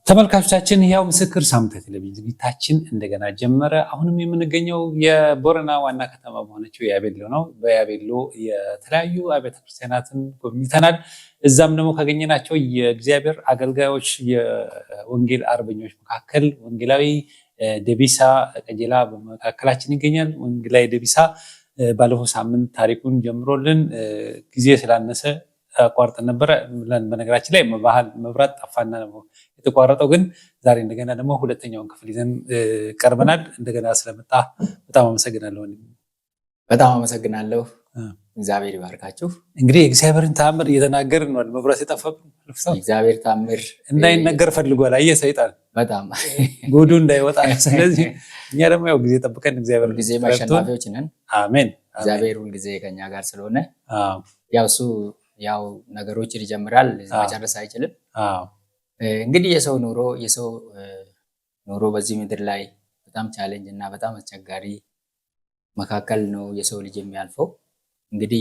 ተመልካቾቻችን ያው ምስክር ሳምንታት ቴሌቪዥን ዝግጅታችን እንደገና ጀመረ። አሁንም የምንገኘው የቦረና ዋና ከተማ በሆነችው ያቤሎ ነው። በያቤሎ የተለያዩ አብያተ ክርስቲያናትን ጎብኝተናል። እዛም ደግሞ ካገኘናቸው የእግዚአብሔር አገልጋዮች የወንጌል አርበኞች መካከል ወንጌላዊ ደቢሳ ቀጀላ በመካከላችን ይገኛል። ወንጌላዊ ደቢሳ ባለፈው ሳምንት ታሪኩን ጀምሮልን ጊዜ ስላነሰ አቋርጠን ነበረ። በነገራችን ላይ መብራት ጠፋና ነው የተቋረጠው። ግን ዛሬ እንደገና ደግሞ ሁለተኛውን ክፍል ይዘን ቀርበናል። እንደገና ስለመጣ በጣም አመሰግናለሁ። በጣም አመሰግናለሁ። እግዚአብሔር ይባርካችሁ። እንግዲህ እግዚአብሔርን ተአምር እየተናገርን ነው። መብራት የጠፋብን እግዚአብሔር ተአምር እንዳይነገር ፈልጓል። አየህ ሰይጣን በጣም ጉዱ እንዳይወጣ። ስለዚህ እኛ ደግሞ ያው ጊዜ ጠብቀን እግዚአብሔር ጊዜ ማሸናፊዎች ነን። አሜን። እግዚአብሔር ሁል ጊዜ ከኛ ጋር ስለሆነ ያው እሱ ያው ነገሮችን ይጀምራል፣ መጨረስ አይችልም። እንግዲህ የሰው ኑሮ በዚህ ምድር ላይ በጣም ቻሌንጅ እና በጣም አስቸጋሪ መካከል ነው የሰው ልጅ የሚያልፈው። እንግዲህ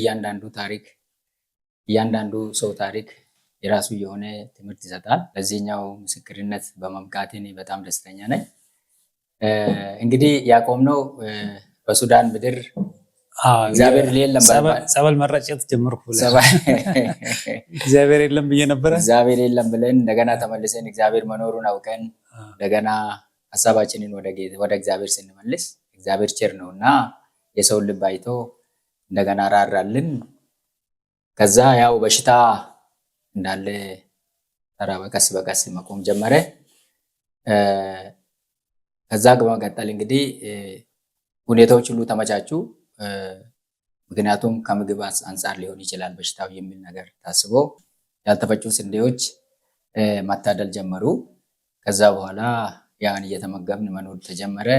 እያንዳንዱ ሰው ታሪክ የራሱ የሆነ ትምህርት ይሰጣል። ለዚህኛው ምስክርነት በመብቃቴ እኔ በጣም ደስተኛ ነኝ። እንግዲህ ያቆምነው በሱዳን ምድር እግዚአብሔር የለም ጸበል መራጨት ጀመርኩ። እግዚአብሔር የለም ብዬ ነበረ። እግዚአብሔር የለም ብለን እንደገና ተመልሰን እግዚአብሔር መኖሩን አውቀን እንደገና ሀሳባችንን ወደ እግዚአብሔር ስንመልስ እግዚአብሔር ቸር ነውና የሰውን ልብ አይቶ እንደገና ራራልን። ከዛ ያው በሽታ እንዳለ ተራ በቀስ መቆም ጀመረ። ከዛ በመቀጠል እንግዲህ ሁኔታዎች ሁሉ ተመቻቹ። ምክንያቱም ከምግብ አንጻር ሊሆን ይችላል በሽታው የሚል ነገር ታስቦ ያልተፈጩ ስንዴዎች ማታደል ጀመሩ። ከዛ በኋላ ያን እየተመገብን መኖር ተጀመረ።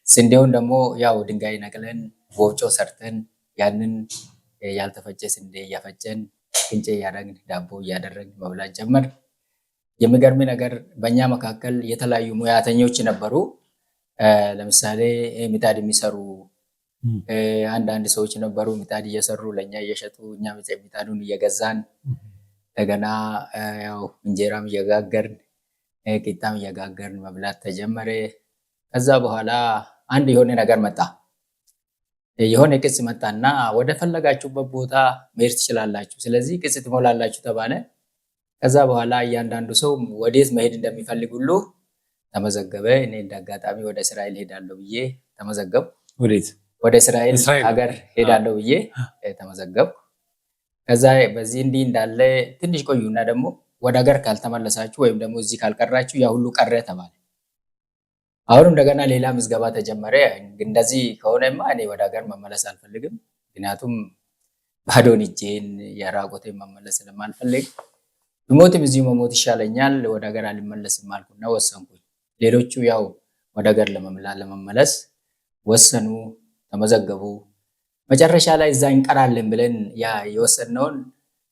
ስንዴውን ደግሞ ያው ድንጋይ ነቅለን ወፍጮ ሰርተን ያንን ያልተፈጨ ስንዴ እያፈጨን ቅንጬ እያደረግን ዳቦ እያደረግን መብላት ጀመር። የሚገርም ነገር በእኛ መካከል የተለያዩ ሙያተኞች ነበሩ። ለምሳሌ ምጣድ የሚሰሩ አንዳንድ ሰዎች ነበሩ። ምጣድ እየሰሩ ለእኛ እየሸጡ እኛ ምጣዱን እየገዛን እንደገና ያው እንጀራም እየጋገርን ቂጣም እየጋገርን መብላት ተጀመረ። ከዛ በኋላ አንድ የሆነ ነገር መጣ። የሆነ ቅጽ መጣና ወደ ፈለጋችሁበት ቦታ መሄድ ትችላላችሁ፣ ስለዚህ ቅጽ ትሞላላችሁ ተባለ። ከዛ በኋላ እያንዳንዱ ሰው ወዴት መሄድ እንደሚፈልግ ሁሉ ተመዘገበ። እኔ እንዳጋጣሚ ወደ እስራኤል ሄዳለሁ ብዬ ተመዘገብኩ። ወደ እስራኤል ሀገር ሄዳለሁ ብዬ ተመዘገብኩ። ከዛ በዚህ እንዲህ እንዳለ ትንሽ ቆዩና ደግሞ ወደ ሀገር ካልተመለሳችሁ ወይም ደግሞ እዚህ ካልቀራችሁ ያ ሁሉ ቀረ ተባለ። አሁን እንደገና ሌላ ምዝገባ ተጀመረ። እንደዚህ ከሆነማ እኔ ወደ ሀገር መመለስ አልፈልግም፣ ምክንያቱም ባዶን እጄን የራቆቴን መመለስ ስለማልፈልግ ብሞትም እዚሁ መሞት ይሻለኛል፣ ወደ ሀገር አልመለስም አልኩና ወሰንኩኝ። ሌሎቹ ያው ወደ ሀገር ለመመለስ ወሰኑ፣ ተመዘገቡ። መጨረሻ ላይ እዛ እንቀራለን ብለን ያ የወሰነውን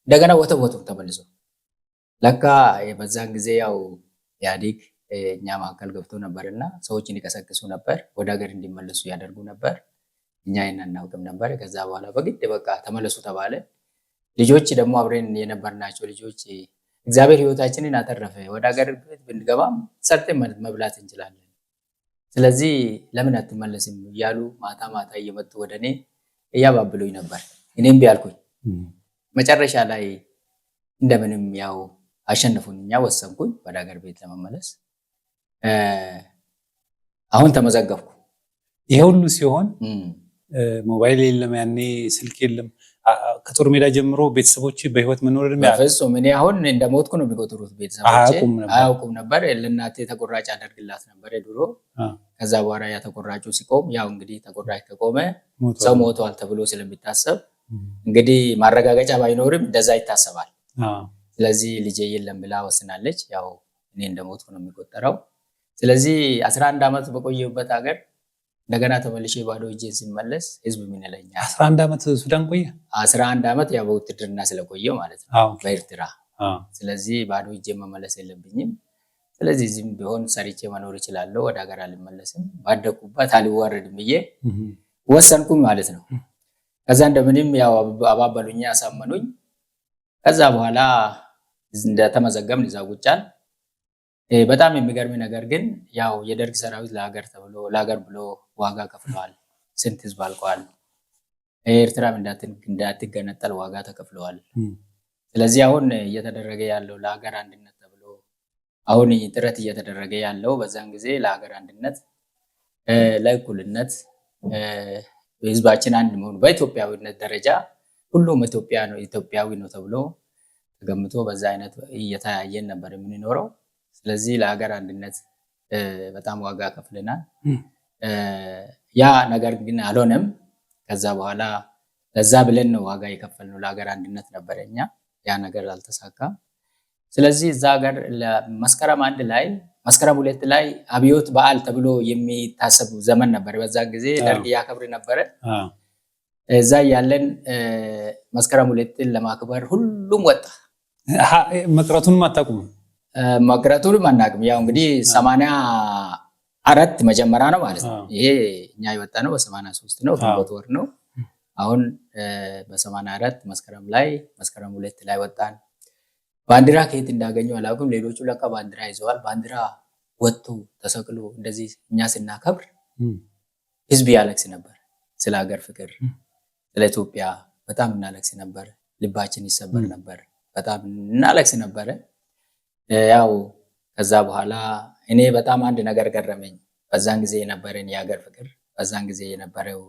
እንደገና ወተወቱ ተመልሶ ለካ በዛን ጊዜ ያው ኢህአዴግ እኛ መካከል ገብቶ ነበርና ሰዎችን ይቀሰቅሱ ነበር፣ ወደ ሀገር እንዲመለሱ ያደርጉ ነበር። እኛ ይሄን አናውቅም ነበር። ከዛ በኋላ በግድ በቃ ተመለሱ ተባለ። ልጆች ደግሞ አብረን የነበርናቸው ልጆች እግዚአብሔር ህይወታችንን አተረፈ፣ ወደ ሀገር ብንገባም ሰርተን መብላት እንችላለን፣ ስለዚህ ለምን አትመለስም እያሉ ማታ ማታ እየመጡ ወደ እኔ እያባብሉኝ ነበር። እኔም ቢያልኩኝ መጨረሻ ላይ እንደምንም ያው አሸነፉኝና ወሰንኩኝ ወደ ሀገር ቤት ለመመለስ። አሁን ተመዘገብኩ። ይሄ ሁሉ ሲሆን ሞባይል የለም፣ ያኔ ስልክ የለም። ከጦር ሜዳ ጀምሮ ቤተሰቦች በህይወት መኖርን በፍጹም እኔ አሁን እንደሞትኩ ነው የሚቆጥሩት። ቤተሰቦች አያውቁም ነበር። ለእናቴ ተቆራጭ አደርግላት ነበር ድሮ። ከዛ በኋላ ያ ተቆራጩ ሲቆም ያው እንግዲህ ተቆራጭ ከቆመ ሰው ሞቷል ተብሎ ስለሚታሰብ እንግዲህ ማረጋገጫ ባይኖርም እንደዛ ይታሰባል። ስለዚህ ልጄ የለም ብላ ወስናለች። ያው እኔ እንደሞትኩ ነው የሚቆጠረው። ስለዚህ 11 ዓመት በቆየሁበት ሀገር እንደገና ተመልሼ ባዶ እጄን ሲመለስ ህዝብ ምን ይለኛል? 11 ዓመት ሱዳን ቆየ። 11 ዓመት ያው በውትድርና ስለቆየው ማለት ነው በኤርትራ። ስለዚህ ባዶ እጄን መመለስ የለብኝም። ስለዚህ እዚህም ቢሆን ሰርቼ መኖር እችላለሁ፣ ወደ ሀገር አልመለስም፣ ባደኩበት አልዋረድም ብዬ ወሰንኩኝ ማለት ነው። ከዛ እንደምንም ያው አባበሉኝ፣ አሳመኑኝ። ከዛ በኋላ እንደተመዘገብን እዛ ቁጫል በጣም የሚገርም ነገር ግን ያው የደርግ ሰራዊት ለሀገር ብሎ ዋጋ ከፍለዋል። ስንት ህዝብ አልቀዋል። ኤርትራም እንዳትገነጠል ዋጋ ተከፍለዋል። ስለዚህ አሁን እየተደረገ ያለው ለሀገር አንድነት ተብሎ አሁን ጥረት እየተደረገ ያለው በዛን ጊዜ ለሀገር አንድነት፣ ለእኩልነት፣ ህዝባችን አንድ መሆኑ በኢትዮጵያዊነት ደረጃ ሁሉም ኢትዮጵያዊ ነው ተብሎ ተገምቶ በዛ አይነት እየተያየን ነበር የምንኖረው። ስለዚህ ለሀገር አንድነት በጣም ዋጋ ከፍለናል። ያ ነገር ግን አልሆነም። ከዛ በኋላ ለዛ ብለን ነው ዋጋ የከፈልነው፣ ለሀገር አንድነት ነበረ። እኛ ያ ነገር አልተሳካም። ስለዚህ እዛ ሀገር መስከረም 2 ላይ አብዮት በዓል ተብሎ የሚታሰብ ዘመን ነበር። በዛ ጊዜ ደርግ ያከብር ነበረ። እዛ ያለን መስከረም 2 ለማክበር ሁሉም ወጣ። መቅረቱንም አታውቁም? መቅረቱንም አናውቅም። ያው እንግዲህ 84 መጀመሪያ ነው ማለት ነው። ይሄ እኛ የወጣ ነው በ83 ነው፣ ግንቦት ወር ነው። አሁን በ84 መስከረም 2 ላይ ወጣን። ባንዲራ ከየት እንዳገኘው አላውቅም። ሌሎቹ ለካ ባንዲራ ይዘዋል። ባንዲራ ወጥቶ ተሰቅሎ እንደዚህ እኛ ስናከብር ህዝብ ያለቅስ ነበር። ስለ ሀገር ፍቅር፣ ስለ ኢትዮጵያ በጣም እናለቅስ ነበር። ልባችን ይሰበር ነበር። በጣም እናለቅስ ነበረ። ያው ከዛ በኋላ እኔ በጣም አንድ ነገር ገረመኝ። በዛን ጊዜ የነበረን የሀገር ፍቅር፣ በዛን ጊዜ የነበረው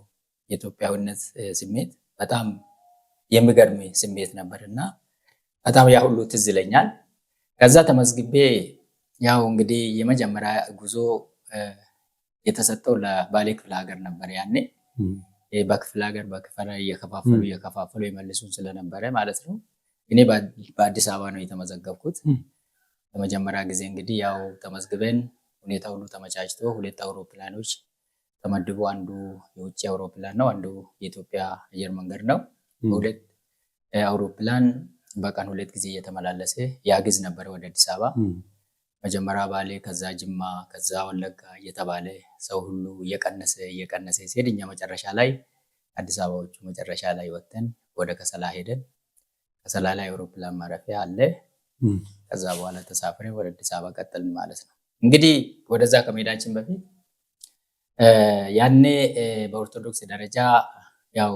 የኢትዮጵያዊነት ስሜት በጣም የሚገርም ስሜት ነበርና በጣም ያ ሁሉ ትዝ ይለኛል። ከዛ ተመዝግቤ ያው እንግዲህ የመጀመሪያ ጉዞ የተሰጠው ለባሌ ክፍለ ሀገር ነበር። ያኔ በክፍለ ሀገር እየከፋፈሉ የመልሱን ስለነበረ ማለት ነው። እኔ በአዲስ አበባ ነው የተመዘገብኩት። ለመጀመሪያ ጊዜ እንግዲህ ያው ተመዝግበን ሁኔታ ሁሉ ተመቻችቶ 2 አውሮፕላኖች ተመድቦ አንዱ የውጭ አውሮፕላን ነው፣ አንዱ የኢትዮጵያ አየር መንገድ ነው። በሁለት አውሮፕላን በቀን 2 ጊዜ እየተመላለሰ ያግዝ ነበር ወደ አዲስ አበባ። መጀመሪያ ባሌ፣ ከዛ ጅማ፣ ከዛ ወለጋ እየተባለ ሰው ሁሉ እየቀነሰ ሲሄድ እኛ መጨረሻ ላይ አዲስ አበባዎቹ መጨረሻ ላይ ወጥተን ወደ ከሰላ ሄደን ከሰላ ላይ አውሮፕላን ማረፊያ አለ። ከዛ በኋላ ተሳፍረን ወደ አዲስ አበባ ቀጠልን ማለት ነው። እንግዲህ ወደዛ ከመሄዳችን በፊት ያኔ በኦርቶዶክስ ደረጃ ያው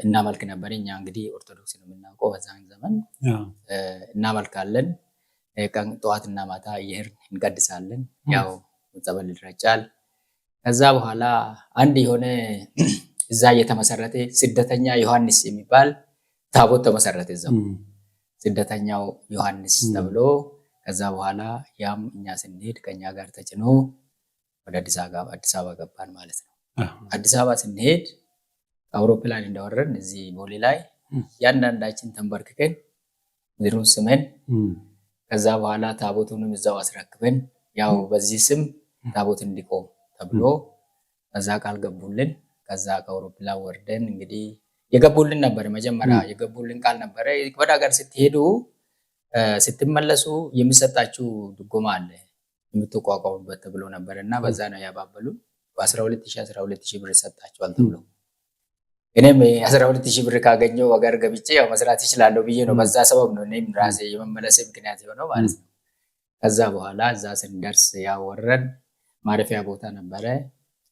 እናመልክ ነበር። እኛ እንግዲህ ኦርቶዶክስ ነው የምናውቀው። በዛን ዘመን እናመልካለን። ቀን ጠዋትና ማታ እየሄድን እንቀድሳለን። ያው ጸበል ይረጫል። ከዛ በኋላ አንድ የሆነ እዛ እየተመሰረተ ስደተኛ ዮሐንስ የሚባል ታቦት ተመሰረተ። እዛው ስደተኛው ዮሐንስ ተብሎ ከዛ በኋላ ያም እኛ ስንሄድ ከኛ ጋር ተጭኖ ወደ አዲስ አበባ ገባን ማለት ነው። አዲስ አበባ ስንሄድ አውሮፕላን እንደወረድን እዚህ ቦሌ ላይ ያንዳንዳችን ተንበርክከን ምድሩን ስመን ከዛ በኋላ ታቦቱንም እዛው አስረክበን ያው በዚህ ስም ታቦት እንዲቆም ተብሎ ከዛ ቃል ገቡልን። ከዛ ከአውሮፕላን ወርደን እንግዲህ የገቡልን ነበር። መጀመሪያ የገቡልን ቃል ነበረ። ወደ ሀገር ስትሄዱ ስትመለሱ የሚሰጣችሁ ድጎማ አለ የምትቋቋሙበት ተብሎ ነበር እና በዛ ነው ያባበሉ። በ12,000 ብር ይሰጣችኋል ተብሎ እኔም 12,000 ብር ካገኘው ሀገር ገብቼ ያው መስራት ይችላለሁ ብዬ ነው። በዛ ሰበብ ነው እኔም ራሴ የመመለሴ ምክንያት የሆነው ማለት ነው። ከዛ በኋላ እዛ ስንደርስ ያው ወረን ማረፊያ ቦታ ነበረ።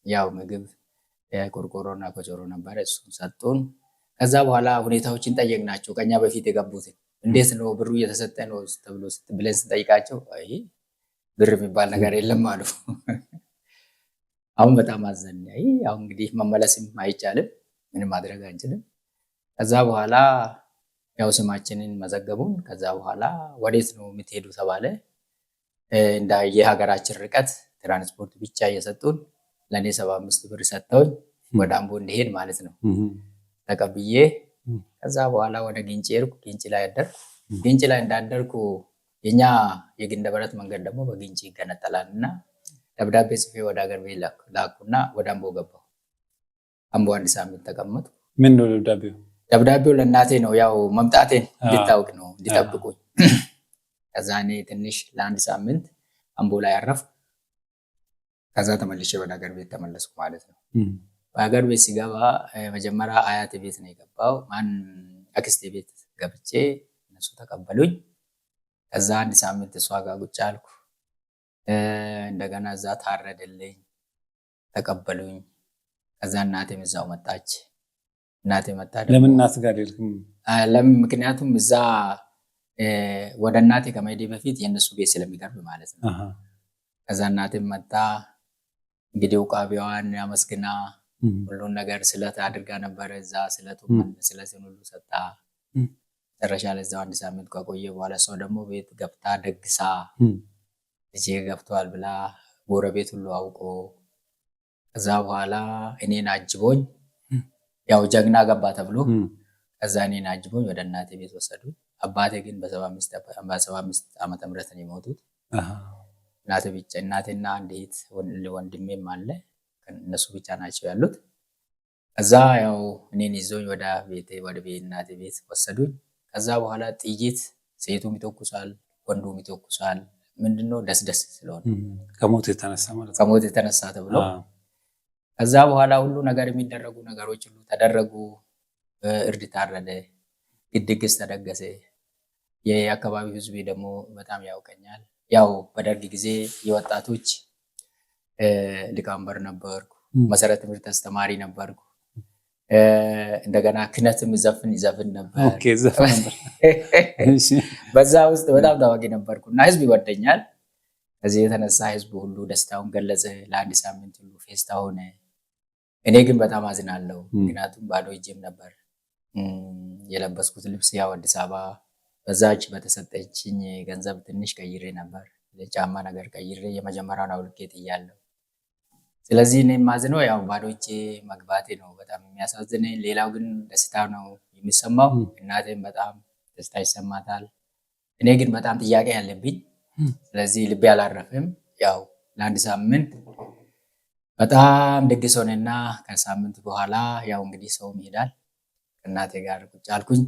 ያው ምግብ ቆርቆሮና ኮቾሮ ነበረ፣ እሱን ሰጡን። ከዛ በኋላ ሁኔታዎችን ጠየቅናቸው። ከኛ በፊት የገቡትን እንዴት ነው ብሩ እየተሰጠ ነው ተብሎ ብለን ስንጠይቃቸው አይ ብር የሚባል ነገር የለም አሉ። አሁን በጣም አዘን። አሁን እንግዲህ መመለስም አይቻልም፣ ምንም ማድረግ አንችልም። ከዛ በኋላ ያው ስማችንን መዘገቡን። ከዛ በኋላ ወዴት ነው የምትሄዱ ተባለ። እንደ የሀገራችን ርቀት ትራንስፖርት ብቻ እየሰጡን ለእኔ 75 ብር ሰጥተውኝ ወደ አምቦ እንዲሄድ ማለት ነው ተቀብዬ። ከዛ በኋላ ወደ ግንጭ ሄድኩ። ግንጭ ላይ አደርኩ። ግንጭ ላይ እንዳደርኩ የኛ የግንደበረት መንገድ ደግሞ በግንጭ ይገነጠላል እና ደብዳቤ ጽፌ ወደ ሀገር ቤት ላኩና ወደ አምቦ ገባሁ። አምቦ 1 ሳምንት ተቀመጥኩ። ምን ነው ደብዳቤው? ደብዳቤው ለእናቴ ነው፣ ያው መምጣቴን እንድታውቅ ነው፣ እንድጠብቁኝ። ከዛ እኔ ትንሽ ለ1 ሳምንት አምቦ ላይ አረፍኩ። ከዛ ተመልሼ ወደ ሀገር ቤት ተመለስኩ ማለት ነው። በሀገር ቤት ሲገባ መጀመሪያ አያቴ ቤት ነው የገባው። አክስቴ ቤት ገብቼ እነሱ ተቀበሉኝ። ከዛ 1 ሳምንት እሷ ጋር ቁጭ አልኩ። እንደገና እዛ ታረደልኝ፣ ተቀበሉኝ። ከዛ እናቴም እዛው መጣች። እናቴ መጣ። ለምን እናት ጋር ሄድክም? ለምን? ምክንያቱም እዛ ወደ እናቴ ከመሄዴ በፊት የእነሱ ቤት ስለሚቀርብ ማለት ነው። ከዛ እናቴም መጣ። እንግዲህ ውቃቢዋን ያመስግና ሁሉን ነገር ስለት አድርጋ ነበረ። እዛ ስለትን ሁሉ ሰጣ። መጨረሻ ላይ እዛው 1 ሳምንት ከቆየ በኋላ ሰው ደግሞ ቤት ገብታ ደግሳ ልጄ ገብተዋል ብላ ጎረቤት ሁሉ አውቆ ከዛ በኋላ እኔን አጅቦኝ ያው ጀግና ገባ ተብሎ ከዛ እኔን አጅቦኝ ወደ እናቴ ቤት ወሰዱ። አባቴ ግን በ75 ዓመተ ምህረት ነው የሞቱት። እናቴ ብቻ እናቴና አንዲት ወንድሜም አለ። እነሱ ብቻ ናቸው ያሉት። ከዛ ያው እኔን ይዞኝ ወደ እናቴ ቤት ወሰዱኝ። ከዛ በኋላ ጥይት ሴቱም ይተኩሳል፣ ወንዱም ይተኩሳል። ምንድነው ደስ ስለሆነ ከሞት የተነሳ ማለት ነው። ከሞት የተነሳ ተብሎ ከዛ በኋላ ሁሉ ነገር የሚደረጉ ነገሮች ሁሉ ተደረጉ። እርድ ታረደ፣ ድግስ ተደገሰ። የአካባቢው ህዝብ ደግሞ በጣም ያውቀኛል። ያው በደርግ ጊዜ የወጣቶች ሊቀመንበር ነበርኩ። መሰረተ ትምህርት አስተማሪ ነበርኩ። እንደገና ክነትም ይዘፍን ነበር። በዛ ውስጥ በጣም ታዋቂ ነበርኩ እና ህዝብ ይወደኛል። ከዚህ የተነሳ ህዝብ ሁሉ ደስታውን ገለጸ። ለ1 ሳምንት ሁሉ ፌስታ ሆነ። እኔ ግን በጣም አዝናለሁ። ምክንያቱም ባዶ እጄም ነበር የለበስኩት ልብስ። ያው አዲስ አበባ በዛች በተሰጠችኝ ገንዘብ ትንሽ ቀይሬ ነበር፣ ጫማ ነገር ቀይሬ የመጀመሪያውን አውልቄ ጥያለሁ። ስለዚህ እኔ የማዝነው ያው ባዶ እጄ መግባቴ ነው በጣም የሚያሳዝነኝ። ሌላው ግን ደስታ ነው የሚሰማው። እናቴም በጣም ደስታ ይሰማታል። እኔ ግን በጣም ጥያቄ ያለብኝ፣ ስለዚህ ልቤ አላረፍም። ያው ለ1 ሳምንት በጣም ድግስ ሆነና ከሳምንት በኋላ ያው እንግዲህ ሰውም ይሄዳል። ከእናቴ ጋር ቁጭ አልኩኝ።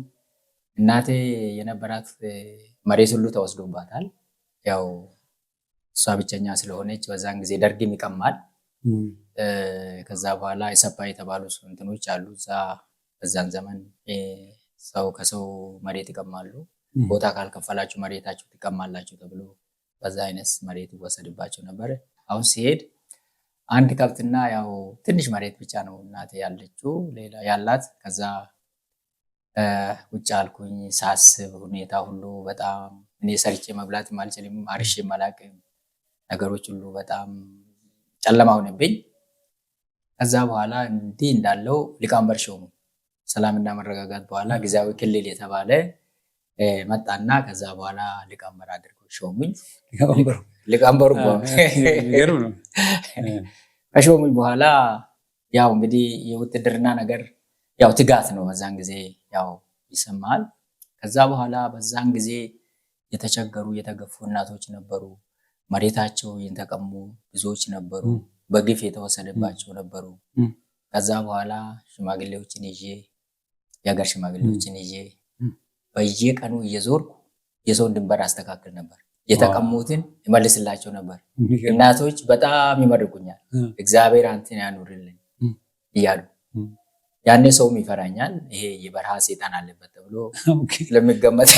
እናቴ የነበራት መሬት ሁሉ ተወስዶባታል። ያው እሷ ብቸኛ ስለሆነች በዛን ጊዜ ደርግም ይቀማል። ከዛ በኋላ የሰፓ የተባሉ እንትኖች አሉ። እዛ በዛን ዘመን ሰው ከሰው መሬት ይቀማሉ። ቦታ ካልከፈላችሁ መሬታችሁ ትቀማላችሁ ተብሎ በዛ አይነት መሬት ይወሰድባቸው ነበር። አሁን ሲሄድ አንድ ከብትና ያው ትንሽ መሬት ብቻ ነው እናቴ ያለችው ሌላ ያላት። ከዛ ቁጭ አልኩኝ ሳስብ ሁኔታ ሁሉ በጣም እኔ ሰርቼ መብላት አልችልም፣ አርሼ አላቅም። ነገሮች ሁሉ በጣም ጨለማ ሆነብኝ። ከዛ በኋላ እንዲህ እንዳለው ሊቀመንበር ሾሙ። ሰላምና መረጋጋት በኋላ ጊዜያዊ ክልል የተባለ መጣና ከዛ በኋላ ሊቀመንበር አድርገው ሾሙኝ። ሊቀመንበሩ ከሾሙኝ በኋላ ያው እንግዲህ የውትድርና ነገር ያው ትጋት ነው በዛን ጊዜ ያው ይሰማል። ከዛ በኋላ በዛን ጊዜ የተቸገሩ የተገፉ እናቶች ነበሩ። መሬታቸው የተቀሙ ብዙዎች ነበሩ። በግፍ የተወሰደባቸው ነበሩ። ከዛ በኋላ ሽማግሌዎችን ይዤ የሀገር ሽማግሌዎችን ይዤ በየቀኑ እየዞርኩ የሰውን ድንበር አስተካክል ነበር። የተቀሙትን ይመልስላቸው ነበር። እናቶች በጣም ይመርቁኛል። እግዚአብሔር አንተን ያኑርልን እያሉ ያኔ ሰውም ይፈራኛል። ይሄ የበረሃ ሴጣን አለበት ተብሎ ስለሚገመት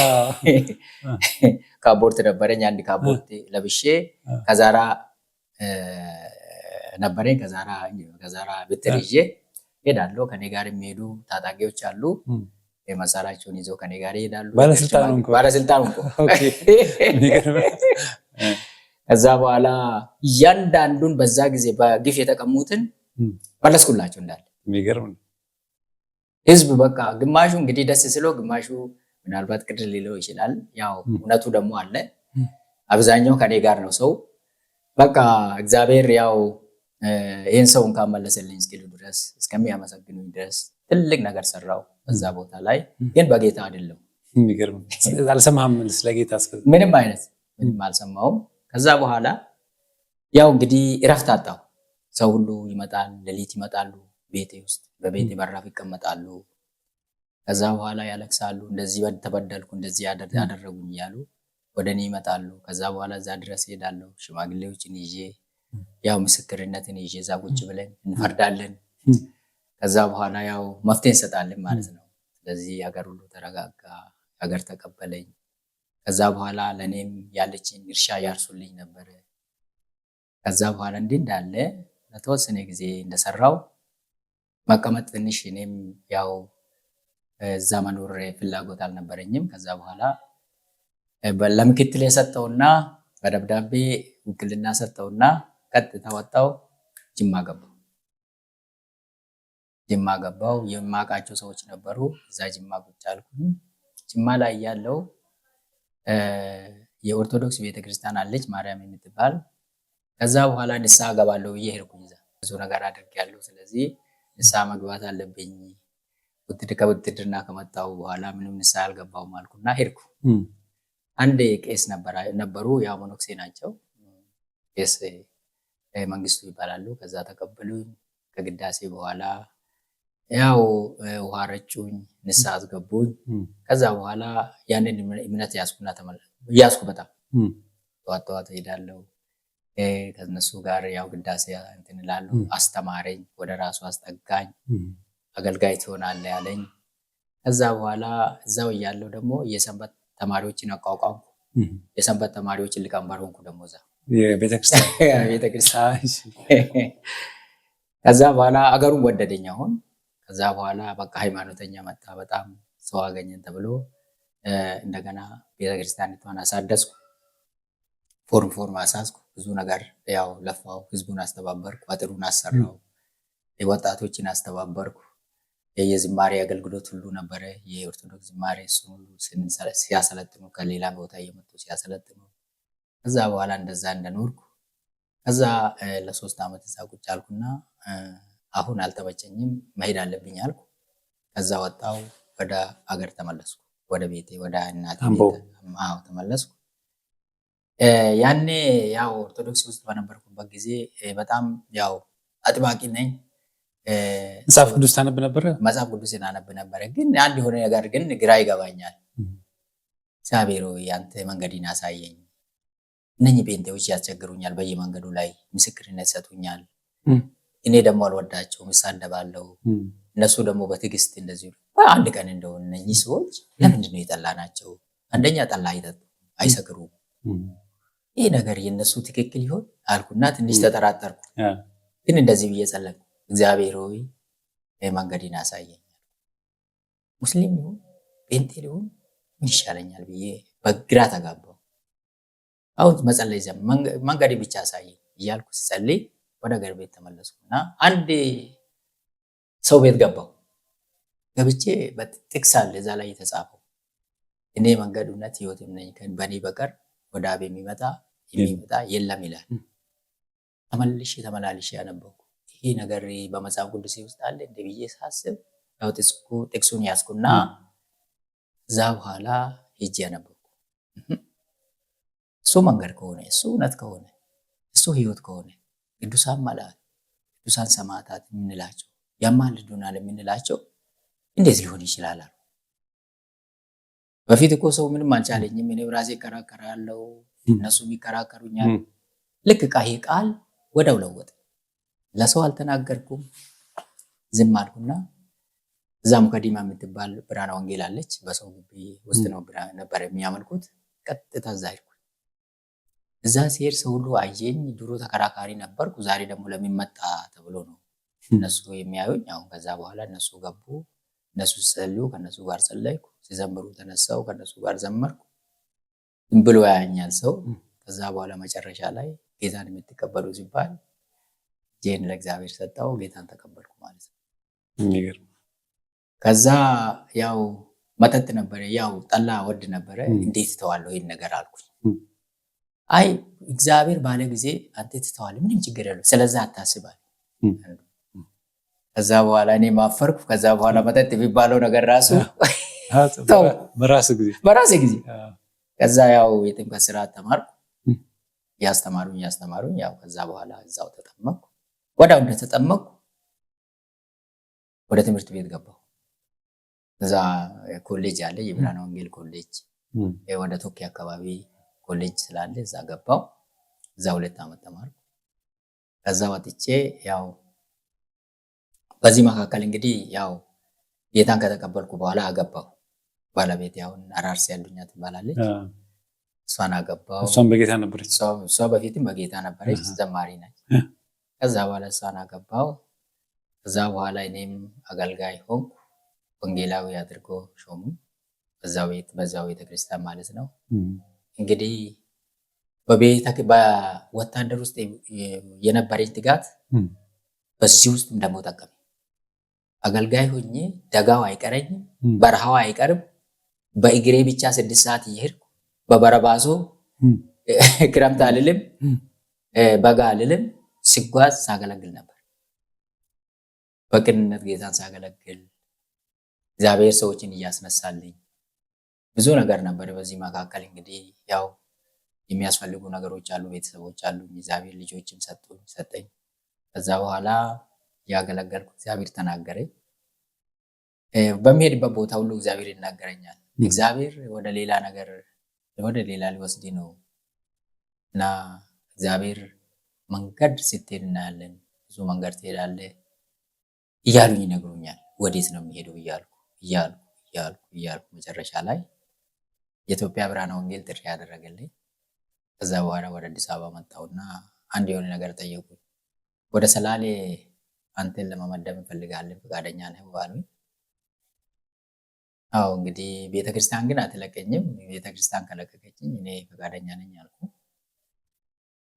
ካቦርት ነበረኝ። አንድ ካቦርት ለብሼ ከዛራ ነበረኝ። ከዛራ ብትር ይዤ ሄዳለሁ። ከኔ ጋር የሚሄዱ ታጣቂዎች አሉ። መሳሪያቸውን ይዘው ከኔ ጋር ይሄዳሉ። ባለስልጣኑ እንኳ ከዛ በኋላ እያንዳንዱን በዛ ጊዜ በግፍ የተቀሙትን መለስኩላቸው እንዳለ። የሚገርም ህዝብ በቃ ግማሹ እንግዲህ ደስ ስለው፣ ግማሹ ምናልባት ቅድር ሊለው ይችላል። ያው እውነቱ ደግሞ አለ። አብዛኛው ከኔ ጋር ነው ሰው በቃ እግዚአብሔር ያው ይህን ሰው እንኳን መለሰልኝ እስኪሉ ድረስ እስከሚያመሰግኑኝ ድረስ ትልቅ ነገር ሰራው በዛ ቦታ ላይ። ግን በጌታ አይደለም። የሚገርም አልሰማህም? ስለጌታ ምንም አልሰማውም። ከዛ በኋላ ያው እንግዲህ እረፍት አጣሁ። ሰው ሁሉ ይመጣል፣ ሌሊት ይመጣሉ ቤቴ ውስጥ በቤቴ በራፍ ይቀመጣሉ። ከዛ በኋላ ያለቅሳሉ። እንደዚህ ተበደልኩ፣ እንደዚህ ያደረጉኝ እያሉ ወደ እኔ ይመጣሉ። ከዛ በኋላ እዛ ድረስ ሄዳለሁ። ሽማግሌዎችን ይዤ ያው ምስክርነትን ይዤ እዛ ቁጭ ብለን እንፈርዳለን። ከዛ በኋላ ያው መፍትሄ እንሰጣለን ማለት ነው። ስለዚህ ሀገር ሁሉ ተረጋጋ፣ ሀገር ተቀበለኝ። ከዛ በኋላ ለእኔም ያለችን እርሻ ያርሱልኝ ነበረ። ከዛ በኋላ እንዲህ እንዳለ ለተወሰነ ጊዜ እንደሰራው መቀመጥ ትንሽ እኔም ያው እዛ መኖር ፍላጎት አልነበረኝም። ከዛ በኋላ ለምክትል የሰጠውና በደብዳቤ ውክልና ሰጠውና ቀጥታ ወጣው ጅማ ገባው። ጅማ ገባው። የማውቃቸው ሰዎች ነበሩ። እዛ ጅማ ቁጭ አልኩኝ። ጅማ ላይ ያለው የኦርቶዶክስ ቤተክርስቲያን አለች ማርያም የምትባል። ከዛ በኋላ ንስሐ ገባለሁ ብዬ ሄድኩኝ። እዛ ብዙ ነገር አድርጌያለሁ። ስለዚህ ንስሐ መግባት አለብኝ። ከውትድርና ከመጣሁ በኋላ ምንም ንስሐ አልገባሁም አልኩና ሄድኩ። አንድ ቄስ ነበሩ፣ ያው መነኩሴ ናቸው። ቄስ መንግስቱ ይባላሉ። ከዛ ተቀበሉኝ። ከግዳሴ በኋላ ያው ውሃ ረጩኝ፣ ንስሐ አስገቡኝ። ከዛ በኋላ ያንን እምነት ያስኩና ያስኩ። በጣም ጠዋት ጠዋት እሄዳለሁ ከነሱ ጋር ያው ግዳሴ እንትን እላለሁ። አስተማረኝ፣ ወደ ራሱ አስጠጋኝ። አገልጋይ ትሆናለህ ያለኝ። ከዛ በኋላ እዛው እያለሁ ደግሞ የሰንበት ተማሪዎችን አቋቋምኩ። የሰንበት ተማሪዎችን ሊቀመንበር ሆንኩ። ደግሞ እዛ ቤተክርስቲያን ከዛ በኋላ አገሩን ወደደኝ። አሁን ከዛ በኋላ በቃ ሃይማኖተኛ መጣ፣ በጣም ሰው አገኘን ተብሎ እንደገና ቤተክርስቲያኒቷን አሳደስኩ። ፎርም አሳስኩ። ብዙ ነገር ያው ለፋው። ህዝቡን አስተባበርኩ፣ አጥሩን አሰራው፣ ወጣቶችን አስተባበርኩ። የዝማሬ አገልግሎት ሁሉ ነበረ። የኦርቶዶክስ ዝማሬ እሱን ሁሉ ሲያሰለጥኑ ከሌላ ቦታ እየመጡ ሲያሰለጥኑ፣ ከዛ በኋላ እንደዛ እንደኖርኩ ከዛ ለ3 ዓመት እዛ ቁጭ አልኩና አሁን አልተመቸኝም መሄድ አለብኝ አልኩ። ከዛ ወጣው ወደ አገር ተመለስኩ። ወደ ቤቴ ወደ እናቴ ቤት ተመለስኩ። ያኔ ያው ኦርቶዶክስ ውስጥ በነበርኩበት ጊዜ በጣም ያው አጥባቂ ነኝ። መጽሐፍ ቅዱስ ታነብ ነበረ? መጽሐፍ ቅዱስ እናነብ ነበረ። ግን አንድ የሆነ ነገር ግን ግራ ይገባኛል። እግዚአብሔር ሆይ አንተ መንገድን አሳየኝ። እነኚህ ጴንጤዎች ያስቸግሩኛል፣ በየመንገዱ ላይ ምስክርነት ይሰጡኛል። እኔ ደግሞ አልወዳቸውም፣ እሳደባለሁ። እነሱ ደግሞ በትዕግስት እንደዚሁ። አንድ ቀን እንደው እነኚህ ሰዎች ለምንድን ነው የጠላናቸው? አንደኛ ጠላ አይጠጡም፣ አይሰክሩም። ይህ ነገር የእነሱ ትክክል ይሆን አልኩና ትንሽ ተጠራጠርኩ። ግን እንደዚህ ብዬ ጸለይኩ፣ እግዚአብሔር ሆይ መንገድን አሳየኝ። ሙስሊም ይሁን ጴንጤ ይሁን ምን ይሻለኛል ብዬ በግራ ተጋባሁ። አሁን መጸለይ መንገድ ብቻ አሳየኝ እያልኩ ሲጸልይ ወደ አገር ቤት ተመለስኩና አንድ ሰው ቤት ገባሁ። ገብቼ በጥቅስ አለ እዛ ላይ የተጻፈው እኔ መንገድ፣ እውነት፣ ሕይወትም ነኝ፣ በእኔ በቀር ወደ አብ የሚመጣ የለም ይላል። ተመላልሼ ያነበብኩ ይሄ ነገር በመጽሐፍ ቅዱስ ውስጥ አለ እንደ ብዬ ሳስብ ያው ጥቅሱን ያዝኩና እዛ በኋላ ሄጄ ያነበብኩ እሱ መንገድ ከሆነ እሱ እውነት ከሆነ እሱ ሕይወት ከሆነ ቅዱሳን መላእክት ቅዱሳን ሰማዕታት የምንላቸው ያማልዱናል የምንላቸው እንዴት ሊሆን ይችላል? በፊት እኮ ሰው ምንም አልቻለኝም፣ እኔ ራሴ እከራከራለሁ፣ እነሱም ይከራከሩኛል። ልክ ይሄ ቃል ወደው ለወጠ። ለሰው አልተናገርኩም፣ ዝም አልኩና እዛም ከዲማ የምትባል ብርሃነ ወንጌል አለች። በሰው ግቢ ውስጥ ነው ነበር የሚያመልኩት። ቀጥታ እዛ ሄድኩ። እዛ ሲሄድ ሰው ሁሉ አየኝ። ድሮ ተከራካሪ ነበርኩ፣ ዛሬ ደግሞ ለሚመጣ ተብሎ ነው እነሱ የሚያዩኝ። አሁን ከዛ በኋላ እነሱ ገቡ። እነሱ ሲጸልዩ ከነሱ ጋር ጸለይኩ፣ ሲዘምሩ ተነሳው ከነሱ ጋር ዘመርኩ። ዝም ብሎ ያኛል ሰው። ከዛ በኋላ መጨረሻ ላይ ጌታን የምትቀበሉ ሲባል ጄን ለእግዚአብሔር ሰጣው፣ ጌታን ተቀበልኩ ማለት ነው። ከዛ ያው መጠጥ ነበረ፣ ያው ጠላ ወድ ነበረ። እንዴት ተዋለው ይሄን ነገር አልኩኝ። አይ እግዚአብሔር ባለ ጊዜ አንተ ትተዋለህ፣ ምንም ችግር የለው፣ ስለዛ አታስባል። ከዛ በኋላ እኔ ማፈርኩ። ከዛ በኋላ መጠጥ የሚባለው ነገር ራሱ በራሴ ጊዜ ከዛ ያው የጥምቀት ስርዓት ተማርኩ። ያስተማሩኝ ያው ከዛ በኋላ እዛው ተጠመቅኩ። ወዲያው እንደተጠመቅኩ ወደ ትምህርት ቤት ገባሁ። እዛ ኮሌጅ አለ፣ የብርሃነ ወንጌል ኮሌጅ ወደ ቶኪ አካባቢ ኮሌጅ ስላለ እዛ ገባሁ። እዛ 2 ዓመት ተማርኩ። ከዛ ወጥቼ ያው በዚህ መካከል እንግዲህ ያው ጌታን ከተቀበልኩ በኋላ አገባሁ። ባለቤት ያው አራርስ ያሉኛ ትባላለች። እሷን አገባው። እሷን በጌታ ነበረች። እሷ በፊትም በጌታ ነበረች፣ ዘማሪ ነች። ከዛ በኋላ እሷን አገባው። ከዛ በኋላ እኔም አገልጋይ ሆንኩ። ወንጌላዊ አድርጎ ሾሙ። በዛው ቤተክርስቲያን ማለት ነው። እንግዲህ በወታደር ውስጥ የነበረኝ ትጋት በዚህ ውስጥም ደግሞ ጠቀመኝ። አገልጋይ ሆኜ ደጋው አይቀረኝም፣ በረሃው አይቀርም። በእግሬ ብቻ 6 ሰዓት እየሄድኩ በበረባሶ ክረምት አልልም በጋ አልልም ሲጓዝ ሳገለግል ነበር። በቅንነት ጌታን ሳገለግል እግዚአብሔር ሰዎችን እያስነሳልኝ ብዙ ነገር ነበር። በዚህ መካከል እንግዲህ ያው የሚያስፈልጉ ነገሮች አሉ፣ ቤተሰቦች አሉ፣ እግዚአብሔር ልጆችም ሰጠኝ። ከዛ በኋላ ያገለገልኩ እግዚአብሔር ተናገረኝ። በሚሄድበት ቦታ ሁሉ እግዚአብሔር ይናገረኛል። እግዚአብሔር ወደ ሌላ ሊወስድ ነው እና እግዚአብሔር መንገድ ስትሄድ እናያለን፣ ብዙ መንገድ ትሄዳለህ እያሉኝ ይነግሩኛል። ወዴት ነው የሚሄደው እያልኩ መጨረሻ ላይ የኢትዮጵያ ብርሃነ ወንጌል ጥሪ ያደረገልኝ። ከዛ በኋላ ወደ አዲስ አበባ መጣሁና አንድ የሆነ ነገር ጠየቁኝ። ወደ ሰላሌ አንተን ለመመደብ እንፈልጋለን፣ ፈቃደኛ ነህ ባሉኝ። አዎ እንግዲህ ቤተክርስቲያን ግን አትለቀኝም። ቤተክርስቲያን ከለቀቀችኝ እኔ ፈቃደኛ ነኝ አልኩ።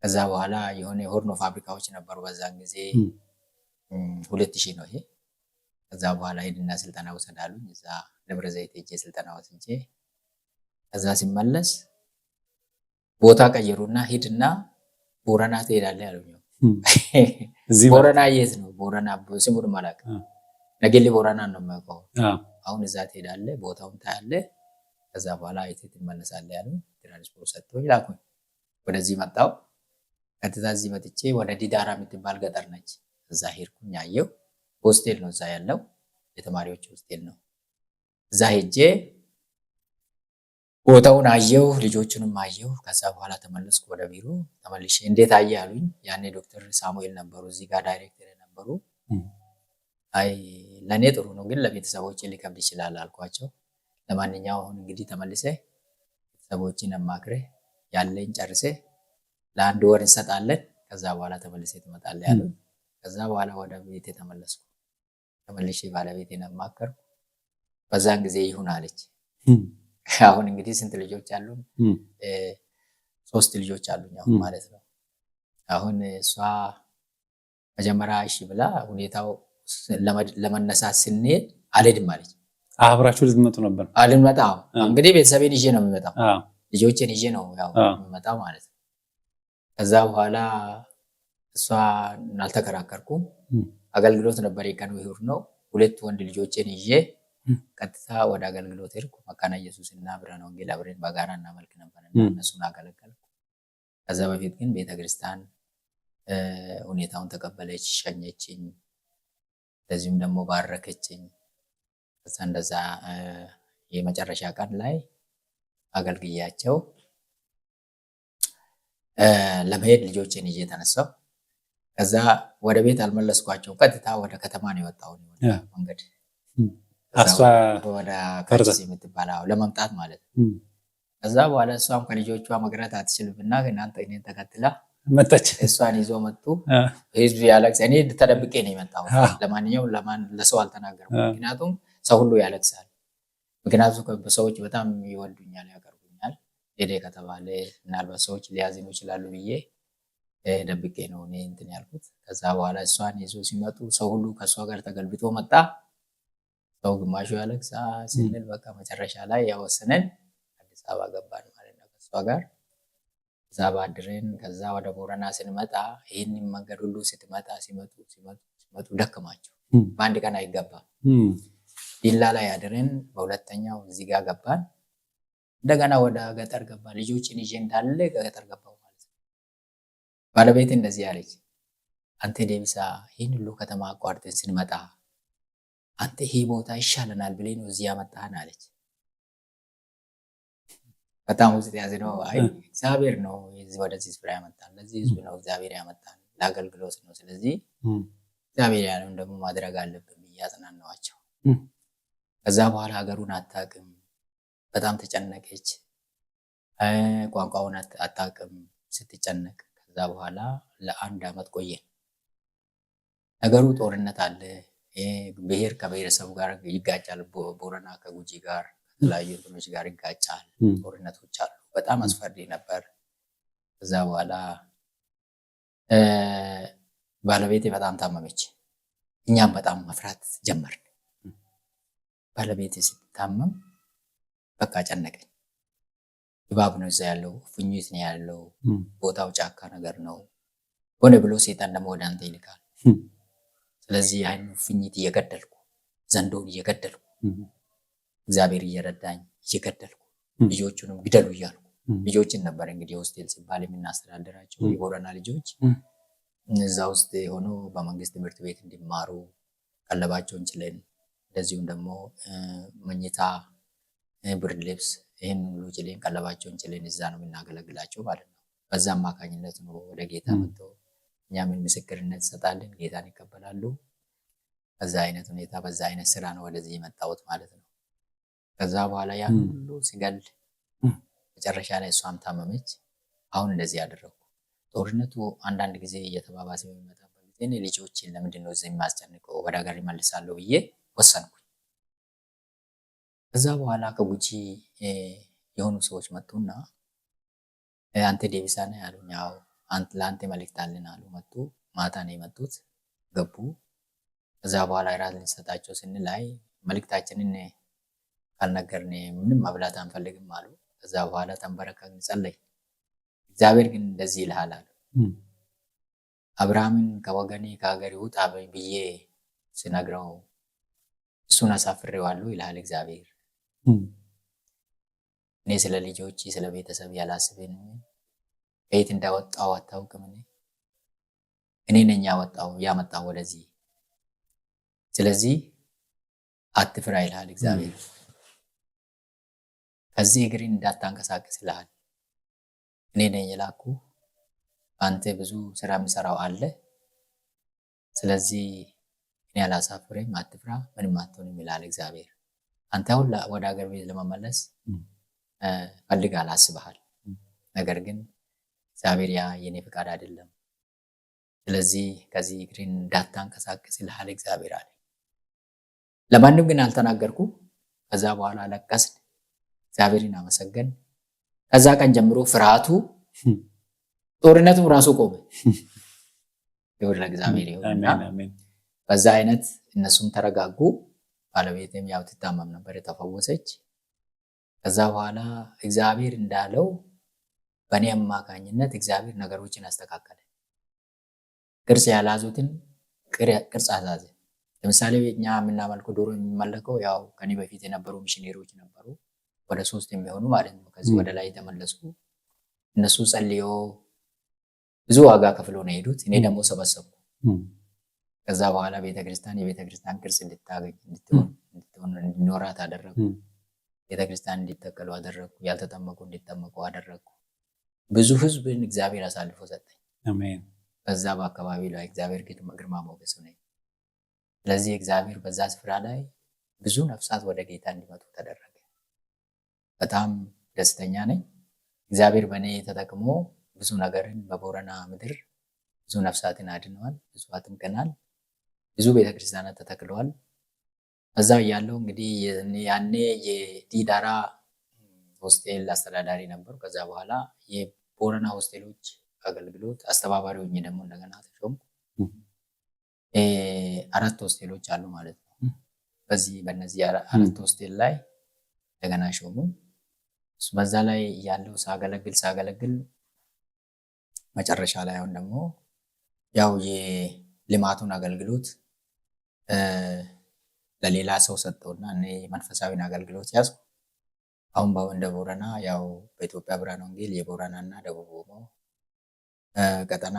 ከዛ በኋላ የሆነ ሆርኖ ፋብሪካዎች ነበሩ በዛን ጊዜ 2000 ነው ይሄ። ከዛ በኋላ ሄድና ስልጠና ውሰድ አሉኝ። እዛ ደብረ ዘይት ሄጄ ስልጠና ወስጄ ከዛ ሲመለስ ቦታ ቀየሩና ሂድና ቦረና ትሄዳለህ አሉኝ። ቦረና የት ነው? ቦረና ስሙን አላውቅም። ነገሌ ቦረና ነው የማውቀው። አሁን እዛ ትሄዳለህ፣ ቦታውን ታያለህ፣ ከዛ በኋላ አይተህ ትመለሳለህ ያሉኝ። ትራንስፖርት ሰጥቶኝ ላኩኝ። ወደዚህ መጣሁ። ቀጥታ እዚህ መጥቼ ወደ ዲዳራ የምትባል ገጠር ነች። እዛ ሄድኩኝ። አየሁ። ሆስቴል ነው እዛ ያለው፣ የተማሪዎች ሆስቴል ነው። እዛ ሄጄ ቦታውን አየሁ፣ ልጆቹንም አየሁ። ከዛ በኋላ ተመለስኩ ወደ ቢሮ። ተመልሼ እንዴት አየህ አሉኝ። ያኔ ዶክተር ሳሙኤል ነበሩ እዚህ ጋር ዳይሬክተር ነበሩ። አይ ለእኔ ጥሩ ነው፣ ግን ለቤተሰቦቼ ሊከብድ ይችላል አልኳቸው። ለማንኛውም አሁን እንግዲህ ተመልሰህ ቤተሰቦችን አማክረህ ያለኝ ጨርሰህ ለአንድ ወር እንሰጣለን፣ ከዛ በኋላ ተመልሰህ ትመጣለህ ያሉኝ። ከዛ በኋላ ወደ ቤቴ ተመለስኩ። ተመልሼ ባለቤቴን አማከርኩ። በዛን ጊዜ ይሁን አለች። አሁን እንግዲህ ስንት ልጆች አሉን? 3 ልጆች አሉኝ አሁን ማለት ነው። አሁን እሷ መጀመሪያ እሺ ብላ ሁኔታው ለመነሳት ስንሄድ አልሄድም አለች። አብራችሁ ልትመጡ ነበር? አልመጣም። እንግዲህ ቤተሰቤን ይዤ ነው የሚመጣው፣ ልጆቼን ይዤ ነው ያው የሚመጣው ማለት ነው። ከዛ በኋላ እሷ አልተከራከርኩም። አገልግሎት ነበር፣ የቀኑ እሑድ ነው። 2 ወንድ ልጆቼን ይዤ ቀጥታ ወደ አገልግሎት ሄድኩ። መካነ ኢየሱስ እና ብርሃነ ወንጌል አብረን በጋራ እናመልክ ነበርና እነሱን አገለገልኩ። ከዛ በፊት ግን ቤተክርስቲያን ሁኔታውን ተቀበለች፣ ሸኘችኝ፣ ለዚህም ደግሞ ባረከችኝ። ከዛ እንደዛ የመጨረሻ ቀን ላይ አገልግያቸው ለመሄድ ልጆችን ይዤ ተነሳሁ። ከዛ ወደ ቤት አልመለስኳቸው፣ ቀጥታ ወደ ከተማ ነው የወጣው መንገድ ወደ ካርሲ የምትባለው ለመምጣት ማለት ነው። ከዛ በኋላ እሷም ከልጆቿ መቅረት አትችልምና ግን አንተ እኔን ተከትላ መጣች። እሷን ይዞ መጡ። ህዝብ ያለቅስ፣ እኔ ተደብቄ ነው የመጣው። ለማንኛውም ለሰው አልተናገርኩም፣ ምክንያቱም ሰው ሁሉ ያለቅሳል። ምክንያቱም ሰዎች በጣም ይወዱኛል፣ ያቀርቡኛል። ሄደ ከተባለ ምናልባት ሰዎች ሊያዝኑ ይችላሉ ብዬ ደብቄ ነው እኔ እንትን ያልኩት። ከዛ በኋላ እሷን ይዞ ሲመጡ ሰው ሁሉ ከእሷ ጋር ተገልብጦ መጣ። ሰው ግማሹ ያለቅሳ ስንል በቃ መጨረሻ ላይ ያወሰነን አዲስ አበባ ገባን ማለት ነው ከእሷ ጋር። እዛ ባድረን ከዛ ወደ ቦረና ስንመጣ ይህንን መንገድ ሁሉ ሲመጡ ደከማቸው። በአንድ ቀን አይገባም። ዲላ ላይ አድረን በሁለተኛው እዚህ ጋር ገባን። እንደገና ወደ ገጠር ገባን። ልጆችን ይዤ እንዳለ ገጠር ገባው ማለት ነው። ባለቤቴ እንደዚህ አለች፣ አንተ ዴቢሳ ይህን ሁሉ ከተማ አቋርጠን ስንመጣ አንተ ይሄ ቦታ ይሻለናል ብለህ ነው እዚህ ያመጣህን አለች። በጣም ውስጥ ያዘ ነው። አይ እግዚአብሔር ነው ወደዚህ ስፍራ ያመጣን፣ ለዚህ ህዝብ ነው እግዚአብሔር ያመጣን፣ ለአገልግሎት ነው። ስለዚህ እግዚአብሔር ያለውን ደግሞ ማድረግ አለብን ብዬ አጽናናኋቸው። ከዛ በኋላ ሀገሩን አታውቅም፣ በጣም ተጨነቀች። ቋንቋውን አታውቅም ስትጨነቅ። ከዛ በኋላ ለአንድ አመት ቆየን። ነገሩ ጦርነት አለ። ብሔር ከብሔረሰቡ ጋር ይጋጫል። ቦረና ከጉጂ ጋር ከተለያዩ እንትኖች ጋር ይጋጫል። ጦርነቶች አሉ። በጣም አስፈሪ ነበር። ከዛ በኋላ ባለቤቴ በጣም ታመመች። እኛም በጣም መፍራት ጀመርን። ባለቤቴ ስትታመም በቃ ጨነቀኝ። እባብ ነው እዛ ያለው፣ ፉኝት ነው ያለው፣ ቦታው ጫካ ነገር ነው። ሆነ ብሎ ሴጣን ደግሞ ወደ አንተ ይልካል። ስለዚህ ያን ፉኝት እየገደልኩ ዘንዶውን እየገደልኩ እግዚአብሔር እየረዳኝ እየገደልኩ ልጆቹንም ግደሉ እያልኩ ልጆችን ነበር እንግዲህ ሆስቴል ሲባል የምናስተዳድራቸው የቦረና ልጆች እዛ ውስጥ ሆኖ በመንግስት ትምህርት ቤት እንዲማሩ ቀለባቸውን ችለን እንደዚሁም ደግሞ መኝታ፣ ብርድ ልብስ ይህን ሁሉ ችለን ቀለባቸውን ችለን እዛ ነው የምናገለግላቸው ማለት ነው። በዛ አማካኝነት ነው ወደ ጌታ መጥተው እኛም ምስክርነት እንሰጣለን፣ ጌታን ይቀበላሉ። በዛ አይነት ሁኔታ በዛ አይነት ስራ ነው ወደዚህ የመጣሁት ማለት ነው። ከዛ በኋላ ያን ሁሉ ሲገል መጨረሻ ላይ እሷም ታመመች። አሁን እንደዚህ ያደረኩ ጦርነቱ አንዳንድ ጊዜ እየተባባሰ በሚመጣበት ጊዜ እኔ ልጆችን ለምንድን ነው እዚህ የሚያስጨንቀው ወደ ሀገር ይመልሳለሁ ብዬ ወሰንኩኝ። ከዛ በኋላ ከጉጂ የሆኑ ሰዎች መጡና አንተ ዴቢሳ ነህ ያሉኝ። ያው ለአንተ መልእክት አለን አሉ። መጡ። ማታ ነው የመጡት ገቡ። ከዛ በኋላ እራት ልንሰጣቸው ስንላይ መልእክታችንን ካልነገርን ምንም መብላት አንፈልግም አሉ። ከዛ በኋላ ተንበረከክን፣ ጸለይ። እግዚአብሔር ግን እንደዚህ ይልሃል አሉ። አብርሃምን ከወገኔ ከሀገሬ ውጣ ብዬ ስነግረው እሱን አሳፍሬዋለሁ ይልሃል እግዚአብሔር። እኔ ስለ ልጆች ስለ ቤተሰብ ያላስብን ከየት እንዳወጣው አታውቅም? እኔ ነኝ ያመጣው ወደዚህ። ስለዚህ አትፍራ ይልሃል እግዚአብሔር። ከዚህ እግርን እንዳታንቀሳቅስ ይልሃል። እኔ ነኝ የላኩ፣ አንተ ብዙ ስራ የምሰራው አለ። ስለዚህ እኔ አላሳፍርም፣ አትፍራ፣ ምንም አትሆንም ይልሃል እግዚአብሔር። አንተ አሁን ወደ ሀገር ቤት ለመመለስ ፈልገሃል፣ አስበሃል። ነገር ግን እግዚአብሔር ያ የኔ ፍቃድ አይደለም፣ ስለዚህ ከዚህ እግርን እንዳታንቀሳቅስ ይልሃል እግዚአብሔር አለ። ለማንም ግን አልተናገርኩ። ከዛ በኋላ አለቀስን፣ እግዚአብሔርን አመሰገን። ከዛ ቀን ጀምሮ ፍርሃቱ ጦርነቱ ራሱ ቆመ። ይሁን ለእግዚአብሔር ይሁንና በዛ አይነት እነሱም ተረጋጉ። ባለቤቴም ያው ትታመም ነበር፣ የተፈወሰች። ከዛ በኋላ እግዚአብሔር እንዳለው በእኔ አማካኝነት እግዚአብሔር ነገሮችን አስተካከለ። ቅርጽ ያላዙትን ቅርጽ አዛዘ። ለምሳሌ እኛ የምናመልከው ዶሮ የሚመለከው ያው ከኔ በፊት የነበሩ ሚሽነሪዎች ነበሩ፣ ወደ 3 የሚሆኑ ማለት ነው። ከዚህ ወደ ላይ የተመለሱ እነሱ ጸልዮ ብዙ ዋጋ ከፍሎ ነው የሄዱት። እኔ ደግሞ ሰበሰብኩ። ከዛ በኋላ የቤተክርስቲያን ቅርጽ እንድታገኝ እንዲኖራት አደረጉ። ቤተክርስቲያን እንዲተከሉ አደረግኩ። ያልተጠመቁ እንዲጠመቁ አደረግኩ። ብዙ ህዝብን እግዚአብሔር አሳልፎ ሰጠኝ። አሜን። በዛ በአካባቢ ላይ እግዚአብሔር ግርማ ሞገስ ነው። ስለዚህ እግዚአብሔር በዛ ስፍራ ላይ ብዙ ነፍሳት ወደ ጌታ እንዲመጡ ተደረገ። በጣም ደስተኛ ነኝ። እግዚአብሔር በእኔ ተጠቅሞ ብዙ ነገርን በቦረና ምድር ብዙ ነፍሳትን አድነዋል፣ ብዙ አጥምቀናል፣ ብዙ ቤተክርስቲያናት ተተክለዋል። እዛ ያለው እንግዲህ ያኔ የዲዳራ ሆስቴል አስተዳዳሪ ነበሩ። ከዛ በኋላ የቦረና ሆስቴሎች አገልግሎት አስተባባሪ ሆኜ ደግሞ እንደገና ተሾምኩ። 4 ሆስቴሎች አሉ ማለት ነው። በእነዚህ 4 ሆስቴል ላይ እንደገና ሾሙ። በዛ ላይ ያለው ሳገለግል መጨረሻ ላይ አሁን ደግሞ ያው የልማቱን አገልግሎት ለሌላ ሰው ሰጠውና እኔ መንፈሳዊን አገልግሎት ያዝኩ። አሁን እንደ ቦረና ያው በኢትዮጵያ ብርሃነ ወንጌል የቦረናና ደቡብ ኦሞ ቀጠና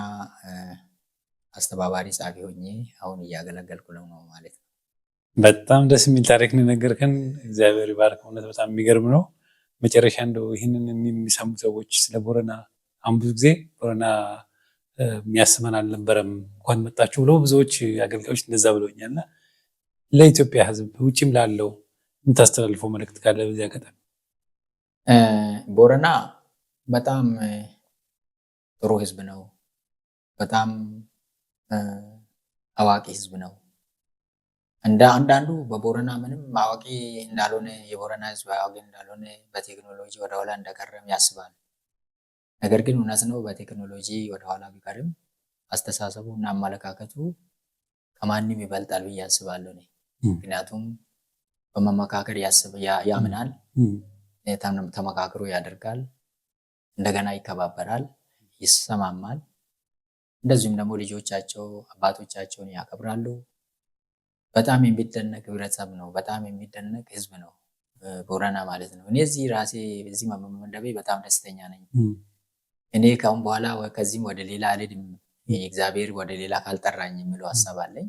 አስተባባሪ ጸሐፊ ሆኜ አሁን እያገለገልኩ ነው ማለት ነው። በጣም ደስ የሚል ታሪክ ነው የነገርከን። እግዚአብሔር ይባርክ። እውነት በጣም የሚገርም ነው። መጨረሻ እንደው ይህንን የሚሰሙ ሰዎች ስለ ቦረና አሁን ብዙ ጊዜ ቦረና የሚያስመን አልነበረም እንኳን መጣችሁ ብለው ብዙዎች አገልጋዮች እንደዛ ብለውኛል። እና ለኢትዮጵያ ሕዝብ ውጭም ላለው የምታስተላልፈው መልእክት ካለ በዚህ አጋጣሚ? ቦረና በጣም ጥሩ ህዝብ ነው። በጣም አዋቂ ህዝብ ነው። እንደ አንዳንዱ በቦረና ምንም አዋቂ እንዳልሆነ የቦረና ህዝብ አዋቂ እንዳልሆነ በቴክኖሎጂ ወደኋላ እንደቀረም ያስባል። ነገር ግን እውነት ነው። በቴክኖሎጂ ወደኋላ ቢቀርም አስተሳሰቡ እና አመለካከቱ ከማንም ይበልጣል ብዬ አስባለሁ። ምክንያቱም በመመካከር ያምናል፣ ተመካክሮ ያደርጋል፣ እንደገና ይከባበራል፣ ይሰማማል። እንደዚሁም ደግሞ ልጆቻቸው አባቶቻቸውን ያከብራሉ። በጣም የሚደነቅ ህብረተሰብ ነው። በጣም የሚደነቅ ህዝብ ነው ቦረና ማለት ነው። እኔ እዚህ ራሴ በዚህ መመደቤ በጣም ደስተኛ ነኝ። እኔ ካሁን በኋላ ከዚህም ወደ ሌላ አልሄድም፣ እግዚአብሔር ወደ ሌላ ካልጠራኝ የሚለው ሀሳብ አለኝ።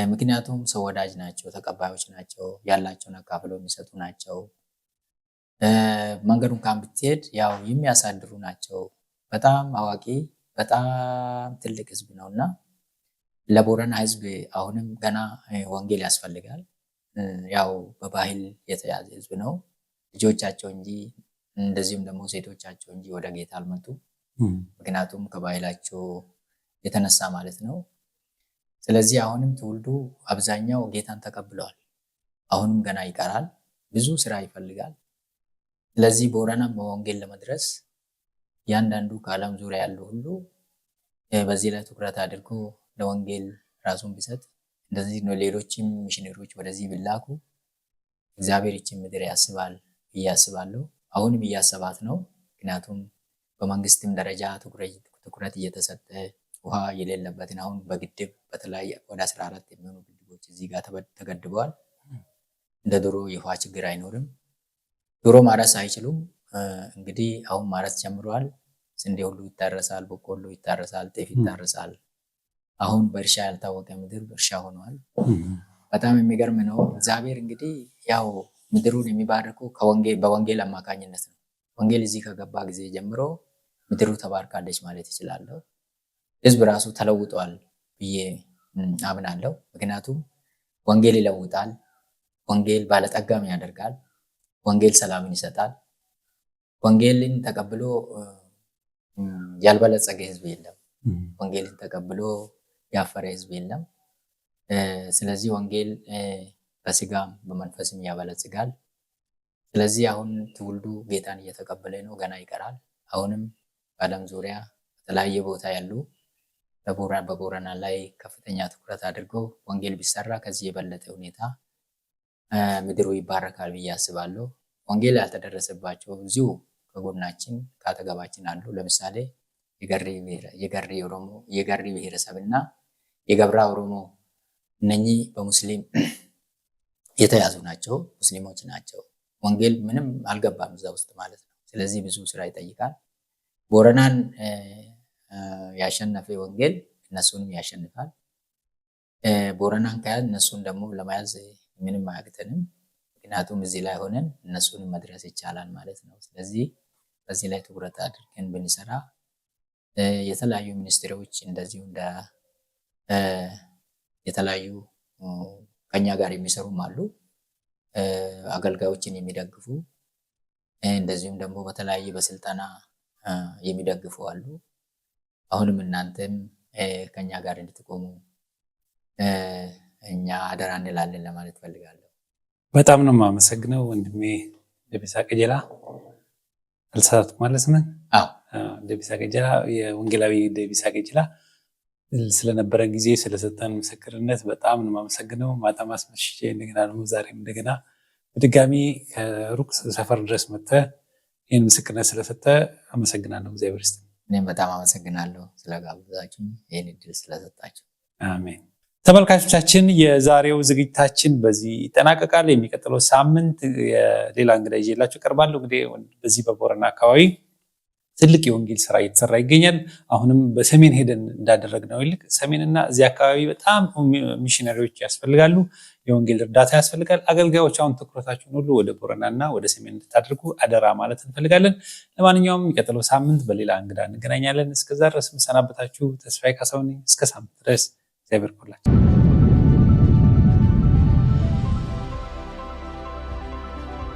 ምክንያቱም ሰው ወዳጅ ናቸው፣ ተቀባዮች ናቸው፣ ያላቸውን አካፍለው የሚሰጡ ናቸው። መንገዱን እንኳን ብትሄድ ያው የሚያሳድሩ ናቸው። በጣም አዋቂ፣ በጣም ትልቅ ህዝብ ነው እና ለቦረና ህዝብ አሁንም ገና ወንጌል ያስፈልጋል። ያው በባህል የተያዘ ህዝብ ነው። ልጆቻቸው እንጂ እንደዚሁም ደግሞ ሴቶቻቸው እንጂ ወደ ጌታ አልመጡም። ምክንያቱም ከባህላቸው የተነሳ ማለት ነው። ስለዚህ አሁንም ትውልዱ አብዛኛው ጌታን ተቀብለዋል። አሁንም ገና ይቀራል፣ ብዙ ስራ ይፈልጋል። ስለዚህ ቦረናም በወንጌል ለመድረስ ያንዳንዱ ከዓለም ዙሪያ ያለው ሁሉ በዚህ ላይ ትኩረት አድርጎ ለወንጌል ራሱን ቢሰጥ፣ እንደዚህ ነው ሌሎችም ሚሽነሪዎች ወደዚህ ቢላኩ እግዚአብሔር ይህችን ምድር ያስባል ብዬ አስባለሁ። አሁንም እያሰባት ነው። ምክንያቱም በመንግስትም ደረጃ ትኩረት እየተሰጠ ውሃ የሌለበትን አሁን በግድብ በተለያየ ወደ 14 የሚሆኑ ግድቦች እዚህ ጋር ተገድበዋል። እንደ ድሮ የውሃ ችግር አይኖርም። ድሮ ማረስ አይችሉም። እንግዲህ አሁን ማረስ ጀምረዋል። ስንዴ ሁሉ ይታረሳል፣ በቆሎ ይታረሳል፣ ጤፍ ይታረሳል። አሁን በእርሻ ያልታወቀ ምድር እርሻ ሆኗል። በጣም የሚገርም ነው። እግዚአብሔር እንግዲህ ያው ምድሩን የሚባርከው በወንጌል አማካኝነት ነው። ወንጌል እዚህ ከገባ ጊዜ ጀምሮ ምድሩ ተባርካለች ማለት ይችላለሁ። ህዝብ ራሱ ተለውጧል ብዬ አምናለሁ። ምክንያቱም ወንጌል ይለውጣል፣ ወንጌል ባለጠጋም ያደርጋል፣ ወንጌል ሰላምን ይሰጣል። ወንጌልን ተቀብሎ ያልበለጸገ ህዝብ የለም። ወንጌልን ተቀብሎ ያፈረ ህዝብ የለም። ስለዚህ ወንጌል በስጋም በመንፈስም ያበለጽጋል። ስለዚህ አሁን ትውልዱ ጌታን እየተቀበለ ነው፣ ገና ይቀራል። አሁንም በዓለም ዙሪያ በተለያየ ቦታ ያሉ በቦረና ላይ ከፍተኛ ትኩረት አድርገው ወንጌል ቢሰራ ከዚህ የበለጠ ሁኔታ ምድሩ ይባረካል ብዬ አስባለሁ። ወንጌል ያልተደረሰባቸው እዚሁ ከጎናችን ከአጠገባችን አሉ። ለምሳሌ የገሪ ብሔረሰብ እና የገብራ ኦሮሞ እነኚህ በሙስሊም የተያዙ ናቸው፣ ሙስሊሞች ናቸው። ወንጌል ምንም አልገባም እዛ ውስጥ ማለት ነው። ስለዚህ ብዙ ስራ ይጠይቃል። ቦረናን ያሸነፈ ወንጌል እነሱንም ያሸንፋል። ቦረናን ከያዝ እነሱን ደግሞ ለመያዝ ምንም አያቅተንም። ምክንያቱም እዚህ ላይ ሆነን እነሱንም መድረስ ይቻላል ማለት ነው። ስለዚህ በዚህ ላይ ትኩረት አድርገን ብንሰራ የተለያዩ ሚኒስትሪዎች እንደዚሁ እንደ የተለያዩ ከኛ ጋር የሚሰሩም አሉ፣ አገልጋዮችን የሚደግፉ እንደዚሁም ደግሞ በተለያየ በስልጠና የሚደግፉ አሉ። አሁንም እናንተም ከኛ ጋር እንድትቆሙ እኛ አደራ እንላለን ለማለት ፈልጋለሁ። በጣም ነው የማመሰግነው ወንድሜ ደቢሳ ቀጀላ አልሳት ማለት ነው። ደቢሳ ቀጀላ የወንጌላዊ ደቢሳ ቀጀላ ስለነበረን ጊዜ ስለሰጠን ምስክርነት በጣም ነው የማመሰግነው። ማታ ማስመሽቼ እንደገና ደግሞ ዛሬም እንደገና በድጋሚ ከሩቅ ሰፈር ድረስ መጥተህ ይህን ምስክርነት ስለሰጠ አመሰግናለሁ። እግዚአብሔር ይስጥ። እኔም በጣም አመሰግናለሁ ስለጋበዛችሁ፣ ይህን እድል ስለሰጣችሁ። አሜን። ተመልካቾቻችን የዛሬው ዝግጅታችን በዚህ ይጠናቀቃል። የሚቀጥለው ሳምንት ሌላ እንግዳ ይዤላችሁ እቀርባለሁ። እንግዲህ በዚህ በቦረና አካባቢ ትልቅ የወንጌል ስራ እየተሰራ ይገኛል። አሁንም በሰሜን ሄደን እንዳደረግነው ይልቅ ሰሜንና እዚህ አካባቢ በጣም ሚሽነሪዎች ያስፈልጋሉ። የወንጌል እርዳታ ያስፈልጋል። አገልጋዮች አሁን ትኩረታችሁን ሁሉ ወደ ቦረናና ወደ ሰሜን እንድታደርጉ አደራ ማለት እንፈልጋለን። ለማንኛውም የሚቀጥለው ሳምንት በሌላ እንግዳ እንገናኛለን። እስከዛ ድረስ የምሰናበታችሁ ተስፋዬ ካሳሁን። እስከ ሳምንት ድረስ እግዚአብሔር ይባርካችሁ።